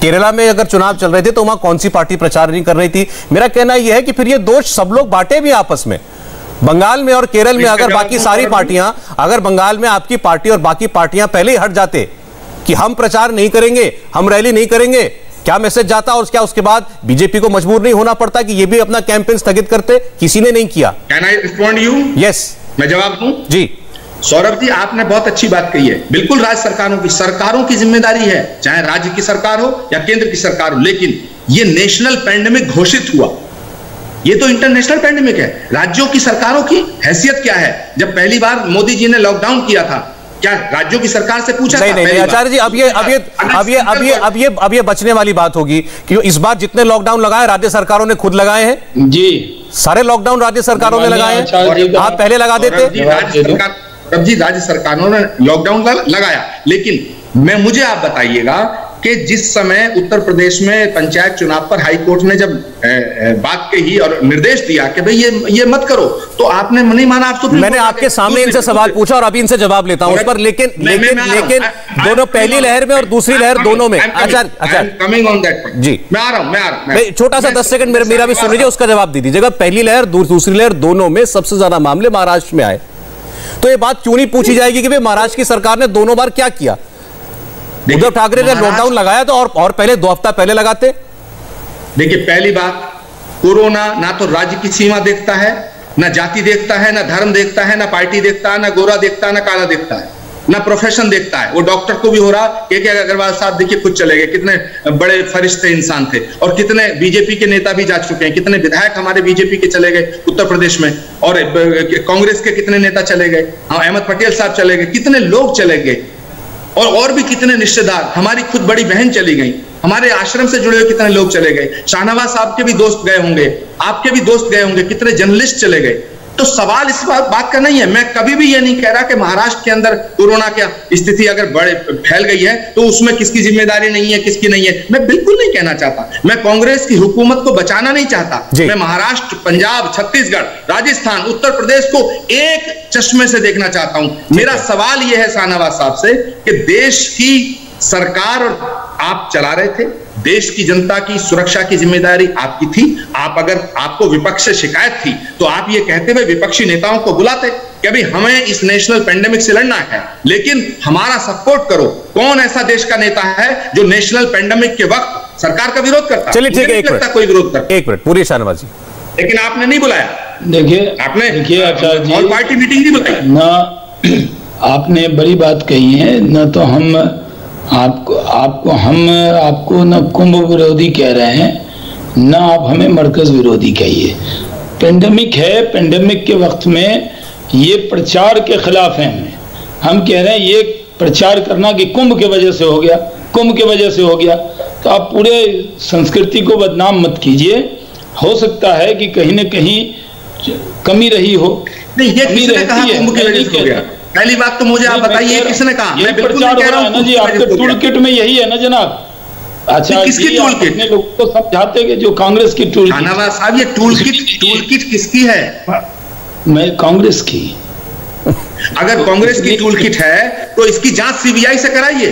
केरला में अगर चुनाव चल रहे थे तो वहां कौन सी पार्टी प्रचार नहीं कर रही थी? मेरा कहना यह है कि फिर ये दोष सब लोग बांटे भी आपस में। बंगाल में और केरल में अगर बाकी सारी पार्टियां, अगर बंगाल में आपकी पार्टी और बाकी पार्टियां पहले ही हट जाते कि हम प्रचार नहीं करेंगे, हम रैली नहीं करेंगे, क्या मैसेज जाता? और क्या उसके बाद बीजेपी को मजबूर नहीं होना पड़ता कि ये भी अपना कैंपेन स्थगित करते? किसी ने नहीं किया। Can I respond you? Yes, मैं जवाब दूं? जी सौरभ जी, आपने बहुत अच्छी बात कही है। बिल्कुल राज्य सरकारों की जिम्मेदारी है, चाहे राज्य की सरकार हो या केंद्र की सरकार हो। लेकिन ये नेशनल पैंडेमिक घोषित हुआ, ये तो इंटरनेशनल पैंडेमिक है। राज्यों की सरकारों की हैसियत क्या है? जब पहली बार मोदी जी ने लॉकडाउन किया था, क्या राज्यों की सरकार से पूछा? नहीं आचार्य जी, अब ये बचने वाली बात होगी कि इस बार जितने लॉकडाउन लगाए राज्य सरकारों ने खुद लगाए हैं। जी, सारे लॉकडाउन राज्य सरकारों ने लगाए हैं, आप पहले लगा देते। राज्य सरकारों ने लॉकडाउन लगाया, लेकिन मुझे आप बताइएगा कि जिस समय उत्तर प्रदेश में पंचायत चुनाव पर हाई कोर्ट ने जब बात कही और निर्देश दिया कि भाई ये मत करो, तो आपने नहीं माना। आप मैंने आपके सामने इनसे सवाल पूछा और अभी इनसे जवाब लेता हूं उस पर, लेकिन दोनों, पहली लहर में और दूसरी लहर दोनों में। अच्छा, कमिंग ऑन दैट पॉइंट। जी, मैं आ रहा हूं। छोटा सा 10 सेकंड मेरा भी सुन लीजिए, उसका जवाब दे दीजिएगा। पहली लहर दूसरी लहर दोनों में सबसे ज्यादा मामले महाराष्ट्र में आए, तो ये बात क्यों नहीं पूछी जाएगी कि भाई महाराष्ट्र की सरकार ने दोनों बार क्या किया? उद्धव ठाकरे ने लॉकडाउन लगाया तो और पहले 2 हफ्ता पहले लगाते। देखिए, पहली बात, कोरोना ना तो राज्य की सीमा देखता है, ना जाति देखता है, ना धर्म देखता है, ना पार्टी देखता है, ना गोरा देखता है, ना काला देखता है, ना प्रोफेशन देखता है। वो डॉक्टर को भी हो रहा, के अग्रवाल साहब देखिए खुद चले गए, कितने बड़े फरिश्ते इंसान थे। और कितने बीजेपी के नेता भी जा चुके हैं, कितने विधायक हमारे बीजेपी के चले गए उत्तर प्रदेश में, और कांग्रेस के कितने नेता चले गए, अहमद पटेल साहब चले गए, कितने लोग चले गए, और भी कितने रिश्तेदार, हमारी खुद बड़ी बहन चली गई, हमारे आश्रम से जुड़े हुए कितने लोग चले गए, शाहनवाज साहब के भी दोस्त गए होंगे, आपके भी दोस्त गए होंगे, कितने जर्नलिस्ट चले गए। तो सवाल इस बात का नहीं है। मैं कभी भी ये नहीं कह रहा कि महाराष्ट्र के अंदर कोरोना की स्थिति अगर फैल गई है तो उसमें किसकी जिम्मेदारी नहीं है, किसकी नहीं है, मैं बिल्कुल नहीं कहना चाहता। मैं कांग्रेस की हुकूमत को बचाना नहीं चाहता। मैं महाराष्ट्र, पंजाब, छत्तीसगढ़, राजस्थान, उत्तर प्रदेश को एक चश्मे से देखना चाहता हूं। मेरा सवाल यह है शाहनवाज साहब से कि देश की सरकार और आप चला रहे थे, देश की जनता की सुरक्षा की जिम्मेदारी आपकी थी। अगर आपको विपक्ष से शिकायत थी तो आप ये कहते हुए विपक्षी नेताओं को बुलाते कि अभी हमें इस नेशनल पेंडेमिक से लड़ना है, लेकिन हमारा सपोर्ट करो। कौन ऐसा देश का नेता है जो नेशनल पेंडेमिक के वक्त सरकार का विरोध करता? चलिए ठीक है, कोई विरोध करता। एक मिनट पूरी शाहनवाज जी, लेकिन आपने नहीं बुलाया। देखिए, आपने आचार्य जी, ऑल पार्टी मीटिंग नहीं बुलाई ना। आपने बड़ी बात कही है, ना तो हम आपको न कुंभ विरोधी कह रहे हैं, न आप हमें मरकज विरोधी कहिए। पेंडेमिक है, पेंडेमिक के वक्त में ये प्रचार के खिलाफ हैं। हम कह रहे हैं ये प्रचार करना कि कुंभ के वजह से हो गया, कुंभ के वजह से हो गया, तो आप पूरे संस्कृति को बदनाम मत कीजिए। हो सकता है कि कहीं न कहीं कमी रही हो। नहीं, ये किसने कहा कुंभ की वजह से हो गया? पहली बात तो मुझे आप बताइए, किसने कहा? मैं बिल्कुल नहीं कह रहा हूं ना जी, आपके टूल किट में यही है ना जनाब। अच्छा, किसकी टूल किट? अपने लोगों को समझाते कि जो कांग्रेस की टूल किट। शाहनवाज साहब, ये टूल किट किसकी है? मैं कांग्रेस की। अगर कांग्रेस की टूल किट है तो इसकी जांच सीबीआई से कराइए।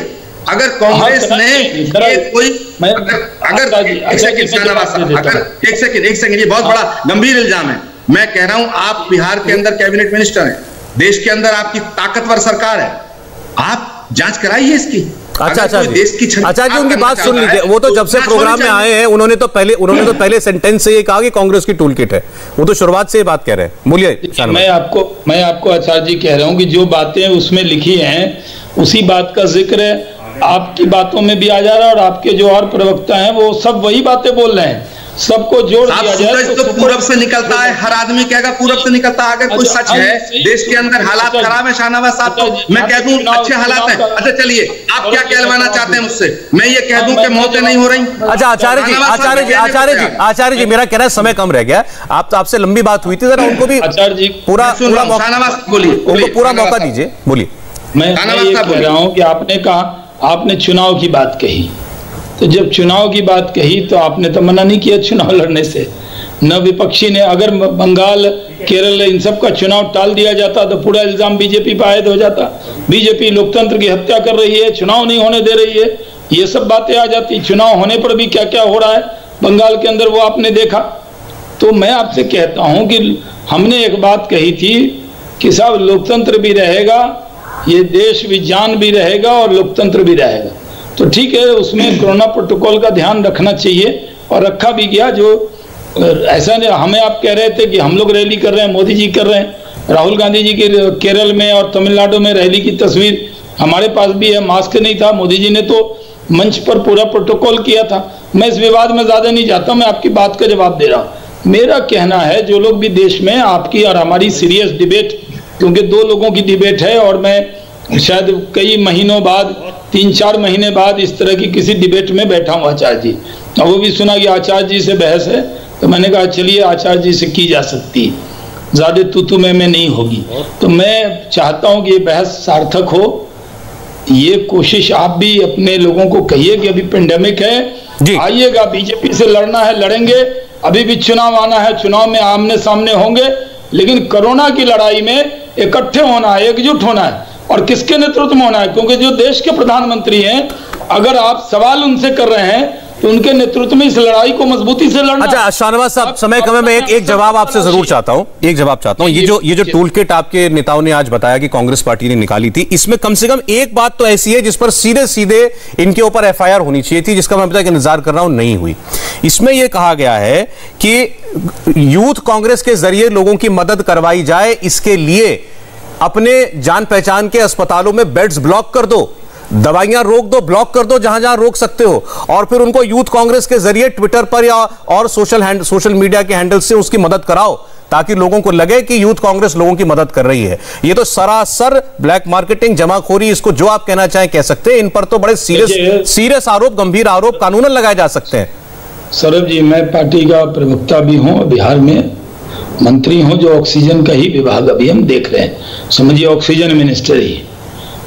अगर कांग्रेस ने कोई एक सेकंड, ये बहुत बड़ा गंभीर इल्जाम है। मैं कह रहा हूं, आप बिहार के अंदर कैबिनेट मिनिस्टर हैं, देश के अंदर आपकी ताकतवर सरकार है, आप जांच कराइए इसकी। अच्छा जी, उनकी बात सुन लीजिए। वो तो जब से प्रोग्राम में आए हैं उन्होंने तो पहले सेंटेंस से ये कहा कि कांग्रेस की टूल किट है। वो तो शुरुआत से ये बात कह रहे हैं। बोलिए। मैं आपको आचार्य जी कह रहा हूं कि जो बातें उसमें लिखी हैं उसी बात का जिक्र आपकी बातों में भी आ जा रहा है, और आपके जो और प्रवक्ता हैं वो सब वही बातें बोल रहे हैं। सबको जोड़ दिया जाए तो पूरब से निकलता है, हर आदमी कहेगा पूरब से निकलता है। अगर कोई सच है देश के अंदर हालात खराब है शाहनवाज साहब, तो मैं कह दूं अच्छे हालात हैं। अच्छा चलिए, आप क्या कहलवाना चाहते हैं मुझसे? मैं ये कह दूं कि मौतें नहीं हो रही। अच्छा आचार्य जी, मेरा कहना है समय कम रह गया। आप तो आपसे लंबी बात हुई थी, जरा उनको भी आचार्य जी पूरा शाहनवाज बोलिए, उनको पूरा मौका दीजिए। बोलिए। मैं ये कह रहा हूँ कि आपने कहा, आपने चुनाव की बात कही, तो जब चुनाव की बात कही तो आपने तो मना नहीं किया चुनाव लड़ने से। न विपक्षी ने, अगर बंगाल, केरल इन सब का चुनाव टाल दिया जाता तो पूरा इल्जाम बीजेपी पर आयद हो जाता। बीजेपी लोकतंत्र की हत्या कर रही है, चुनाव नहीं होने दे रही है, ये सब बातें आ जाती। चुनाव होने पर भी क्या क्या हो रहा है बंगाल के अंदर वो आपने देखा। तो मैं आपसे कहता हूँ कि हमने एक बात कही थी कि साहब लोकतंत्र भी रहेगा, ये देश भी जान भी रहेगा और लोकतंत्र भी रहेगा। तो ठीक है, उसमें कोरोना प्रोटोकॉल का ध्यान रखना चाहिए और रखा भी गया। जो ऐसा नहीं, हमें आप कह रहे थे कि हम लोग रैली कर रहे हैं, मोदी जी कर रहे हैं, राहुल गांधी जी के केरल में और तमिलनाडु में रैली की तस्वीर हमारे पास भी है। मास्क नहीं था, मोदी जी ने तो मंच पर पूरा प्रोटोकॉल किया था। मैं इस विवाद में ज्यादा नहीं जाता, मैं आपकी बात का जवाब दे रहा हूँ। मेरा कहना है जो लोग भी देश में आपकी और हमारी सीरियस डिबेट, क्योंकि दो लोगों की डिबेट है और मैं शायद कई महीनों बाद, 3-4 महीने बाद इस तरह की किसी डिबेट में बैठा हूँ आचार्य जी, और वो भी सुना कि आचार्य जी से बहस है, तो मैंने कहा चलिए आचार्य जी से की जा सकती है, ज्यादा तू में नहीं होगी। तो मैं चाहता हूँ कि ये बहस सार्थक हो। ये कोशिश आप भी अपने लोगों को कहिए कि अभी पेंडेमिक है, आइएगा, बीजेपी से लड़ना है लड़ेंगे, अभी भी चुनाव आना है, चुनाव में आमने सामने होंगे, लेकिन कोरोना की लड़ाई में इकट्ठे होना है, एकजुट होना है। और किसके नेतृत्व में होना है? क्योंकि जो देश के प्रधानमंत्री हैं, अगर आप सवाल उनसे कर रहे हैं तो उनके नेतृत्व में इस लड़ाई को मजबूती से लड़ना। अच्छा शाहनवाज साहब, समय कम है, मैं एक जवाब आपसे जरूर चाहता हूं, एक जवाब चाहता हूं। ये जो टूल किट आपके नेताओं ने आज बताया कि कांग्रेस पार्टी ने निकाली थी, इसमें कम से कम एक बात तो ऐसी है जिस पर सीधे इनके ऊपर एफआईआर होनी चाहिए थी, जिसका मैं अभी तक इंतजार कर रहा हूं, नहीं हुई। इसमें यह कहा गया है कि यूथ कांग्रेस के जरिए लोगों की मदद करवाई जाए, इसके लिए अपने जान पहचान के अस्पतालों में बेड्स ब्लॉक कर दो, दवाइयां रोक दो, ब्लॉक कर दो जहां जहां रोक सकते हो, और फिर उनको यूथ कांग्रेस के जरिए ट्विटर पर या और सोशल मीडिया के हैंडल से उसकी मदद कराओ, ताकि लोगों को लगे कि यूथ कांग्रेस लोगों की मदद कर रही है। ये तो सरासर ब्लैक मार्केटिंग, जमाखोरी, इसको जो आप कहना चाहें कह सकते हैं। इन पर तो बड़े सीरियस आरोप, गंभीर आरोप कानूनन लगाए जा सकते हैं। सौरभ जी, मैं पार्टी का प्रवक्ता भी हूं, बिहार में मंत्री हूं, जो ऑक्सीजन का ही विभाग अभी हम देख रहे हैं, समझिए ऑक्सीजन मिनिस्टर ही।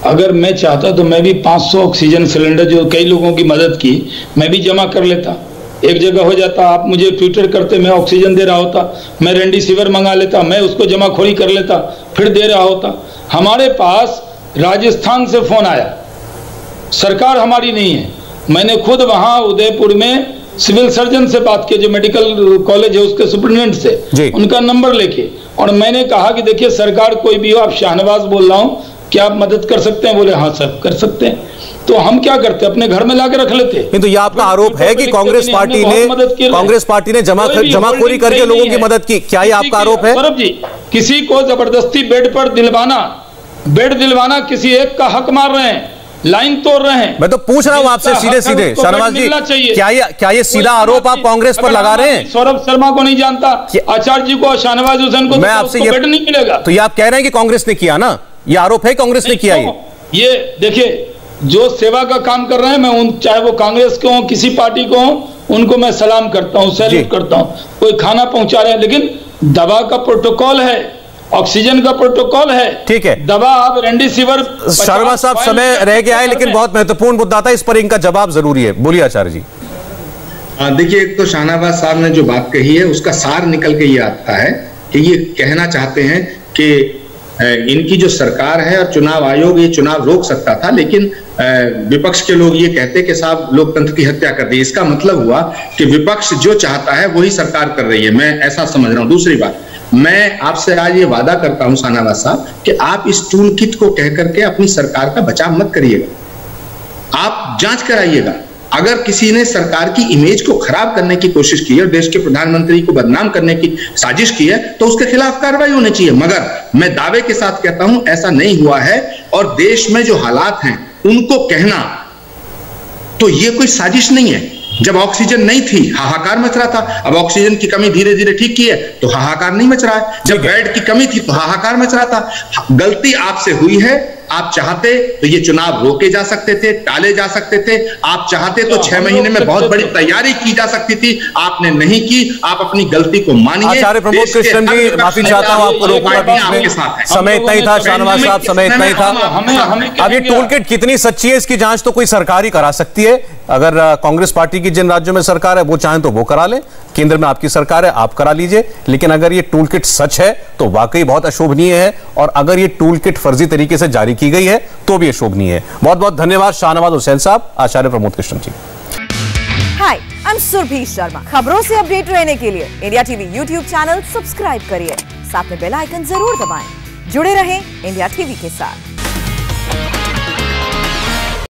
अगर मैं चाहता तो मैं भी 500 ऑक्सीजन सिलेंडर, जो कई लोगों की मदद की, मैं भी जमा कर लेता, एक जगह हो जाता। आप मुझे ट्विटर करते, मैं ऑक्सीजन दे रहा होता, मैं रेमडेसिविर मंगा लेता, मैं उसको जमाखोरी कर लेता, फिर दे रहा होता। हमारे पास राजस्थान से फोन आया, सरकार हमारी नहीं है, मैंने खुद वहां उदयपुर में सिविल सर्जन से बात की, जो मेडिकल कॉलेज है उसके सुप्रिटेंडेंट से, उनका नंबर लेके, और मैंने कहा कि देखिए सरकार कोई भी हो, आप शाहनवाज बोल रहा हूं, क्या आप मदद कर सकते हैं? बोले हाँ सर कर सकते हैं। तो हम क्या करते, अपने घर में लाके रख लेते। तो ये आपका आरोप है कि कांग्रेस पार्टी ने जमाखोरी करके लोगों की मदद की, क्या ये आपका आरोप है? सौरभ जी, किसी को जबरदस्ती बेड दिलवाना, किसी एक का हक मार रहे हैं, लाइन तोड़ रहे हैं। मैं तो पूछ रहा हूं आपसे सीधे सीधे शाहनवाज जी, क्या ये सीधा आरोप आप कांग्रेस पर लगा रहे हैं? सौरभ शर्मा को नहीं जानता, आचार्य जी को, शाहनवाज हुसैन को, मैं आपसे ये नहीं मिलेगा। तो ये आप कह रहे हैं कि कांग्रेस ने किया ना, ये आरोप है कांग्रेस ने किया? ये देखिए, जो सेवा का काम कर रहे हैं, मैं चाहे वो कांग्रेस के हो, किसी पार्टी को हो, उनको मैं सलाम करता हूं, सैल्यूट करता हूं। कोई खाना पहुंचा रहे हैं, लेकिन दवा का प्रोटोकॉल है, ऑक्सीजन का प्रोटोकॉल है, ठीक है। दवा आप रेमडेसिविर। शर्मा साहब, समय रह गया है, लेकिन बहुत महत्वपूर्ण मुद्दा था, इस पर इनका जवाब जरूरी है। बोलिए आचार्य जी। देखिए, एक तो शाहनवाज साहब ने जो बात कही है उसका सार निकल के ये आता है कि ये कहना चाहते हैं कि इनकी जो सरकार है और चुनाव आयोग ये चुनाव रोक सकता था, लेकिन विपक्ष के लोग ये कहते कि साहब लोकतंत्र की हत्या कर दी। इसका मतलब हुआ कि विपक्ष जो चाहता है वही सरकार कर रही है, मैं ऐसा समझ रहा हूं। दूसरी बात, मैं आपसे आज ये वादा करता हूं शाहनवाज साहब कि आप इस टूल किट को कह करके अपनी सरकार का बचाव मत करिएगा, आप जांच कराइएगा। अगर किसी ने सरकार की इमेज को खराब करने की कोशिश की है और देश के प्रधानमंत्री को बदनाम करने की साजिश की है तो उसके खिलाफ कार्रवाई होनी चाहिए। मगर मैं दावे के साथ कहता हूं ऐसा नहीं हुआ है, और देश में जो हालात हैं उनको कहना तो ये कोई साजिश नहीं है। जब ऑक्सीजन नहीं थी हाहाकार मच रहा था, अब ऑक्सीजन की कमी धीरे धीरे ठीक की है तो हाहाकार नहीं मच रहा है। जब बेड की कमी थी तो हाहाकार मच रहा था। गलती आपसे हुई है, आप चाहते तो ये चुनाव रोके जा सकते थे, टाले जा सकते थे। आप चाहते तो 6 महीने में बहुत बड़ी तैयारी की जा सकती थी, आपने नहीं की। आप अपनी गलती को मानिए। आचार्य प्रमोद कृष्ण जी, माफी चाहता हूं, आपको रोकूंगा बीच में। समय इतना ही था शाहनवाज साहब, समय इतना ही था। अब ये टूल किट कितनी सच्ची है इसकी जांच तो कोई सरकार ही करा सकती है। अगर कांग्रेस पार्टी की जिन राज्यों में सरकार है वो चाहें तो वो करा ले, केंद्र में आपकी सरकार है आप करा लीजिए। लेकिन अगर ये टूल किट सच है तो वाकई बहुत अशोभनीय है, और अगर ये टूल किट फर्जी तरीके से जारी की गई है तो भी अशोभनीय है। बहुत बहुत धन्यवाद शाहनवाज हुसैन साहब, आचार्य प्रमोद कृष्ण जी। हाय, आई एम सुरभि शर्मा। खबरों से अपडेट रहने के लिए India TV YouTube channel subscribe करिए, साथ में बेल आइकन जरूर दबाएं। जुड़े रहें इंडिया टीवी के साथ।